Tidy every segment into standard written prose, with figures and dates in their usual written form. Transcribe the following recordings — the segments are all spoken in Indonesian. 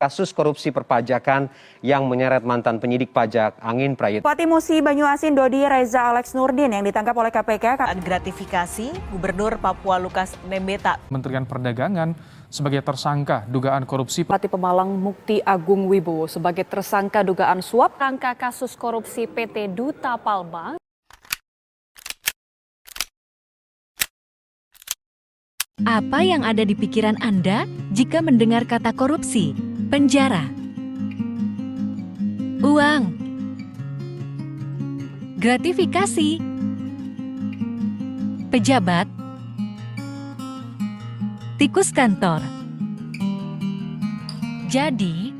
kasus korupsi perpajakan yang menyeret mantan penyidik pajak Angin Prayitno. Bupati Musi Banyuasin Dodi Reza Alex Nurdin yang ditangkap oleh KPK gratifikasi Gubernur Papua Lukas Nembeta. Kementerian Perdagangan sebagai tersangka dugaan korupsi. Bupati Pemalang Mukti Agung Wibowo sebagai tersangka dugaan suap rangka kasus korupsi PT Duta Palma. Apa yang ada di pikiran Anda jika mendengar kata korupsi? Penjara, uang, gratifikasi, pejabat, tikus kantor. Jadi,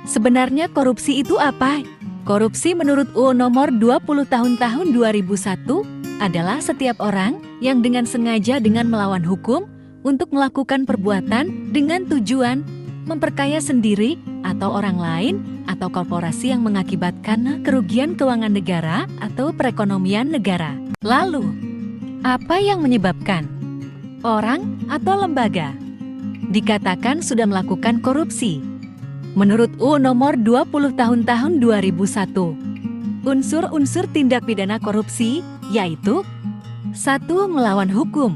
sebenarnya korupsi itu apa? Korupsi menurut UU nomor 20 tahun 2001 adalah setiap orang yang dengan sengaja dengan melawan hukum untuk melakukan perbuatan dengan tujuan memperkaya sendiri atau orang lain atau korporasi yang mengakibatkan kerugian keuangan negara atau perekonomian negara. Lalu, apa yang menyebabkan orang atau lembaga dikatakan sudah melakukan korupsi? Menurut UU nomor 20 tahun 2001, unsur-unsur tindak pidana korupsi yaitu 1. Melawan hukum,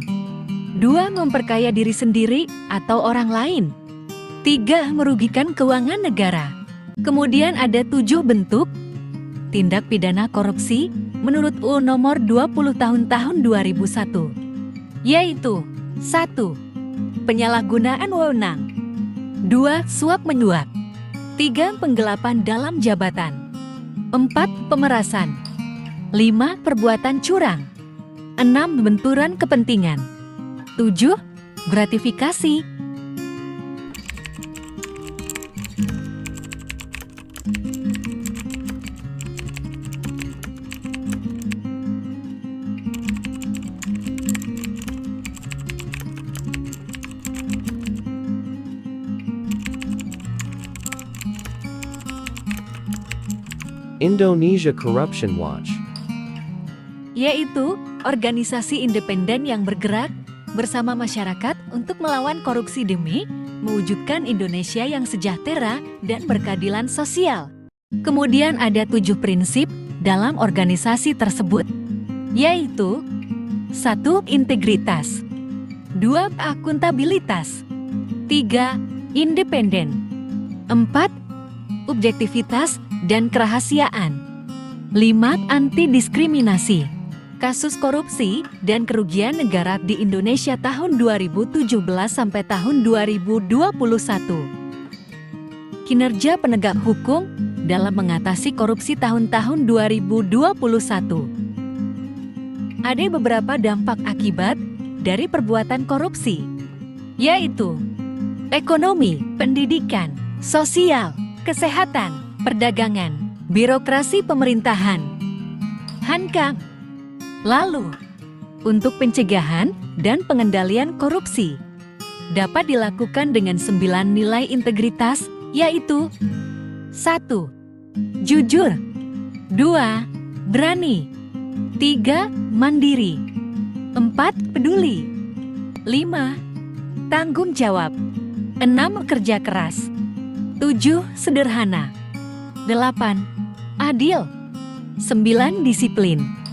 2. Memperkaya diri sendiri atau orang lain, 3. Merugikan keuangan negara. Kemudian ada 7 bentuk tindak pidana korupsi menurut UU nomor 20 tahun 2001, yaitu 1. Penyalahgunaan wewenang, 2. Suap menyuap, 3. Penggelapan dalam jabatan, 4. Pemerasan, 5. Perbuatan curang, 6. Benturan kepentingan, 7. Gratifikasi. Indonesia Corruption Watch, Yaitu organisasi independen yang bergerak bersama masyarakat untuk melawan korupsi demi mewujudkan Indonesia yang sejahtera dan berkeadilan sosial. Kemudian ada 7 prinsip dalam organisasi tersebut, yaitu 1. Integritas, 2. Akuntabilitas, 3. Independen, 4. Objektivitas dan kerahasiaan, 5. Anti-diskriminasi. Kasus korupsi dan kerugian negara di Indonesia tahun 2017 sampai tahun 2021. Kinerja penegak hukum dalam mengatasi korupsi tahun-tahun 2021. Ada beberapa dampak akibat dari perbuatan korupsi, yaitu ekonomi, pendidikan, sosial, kesehatan, perdagangan, birokrasi pemerintahan, hankam. Lalu, untuk pencegahan dan pengendalian korupsi dapat dilakukan dengan 9 nilai integritas, yaitu 1. Jujur, 2. Berani, 3. Mandiri, 4. Peduli, 5. Tanggung jawab, 6. Kerja keras, 7. Sederhana, 8. Adil, 9. Disiplin.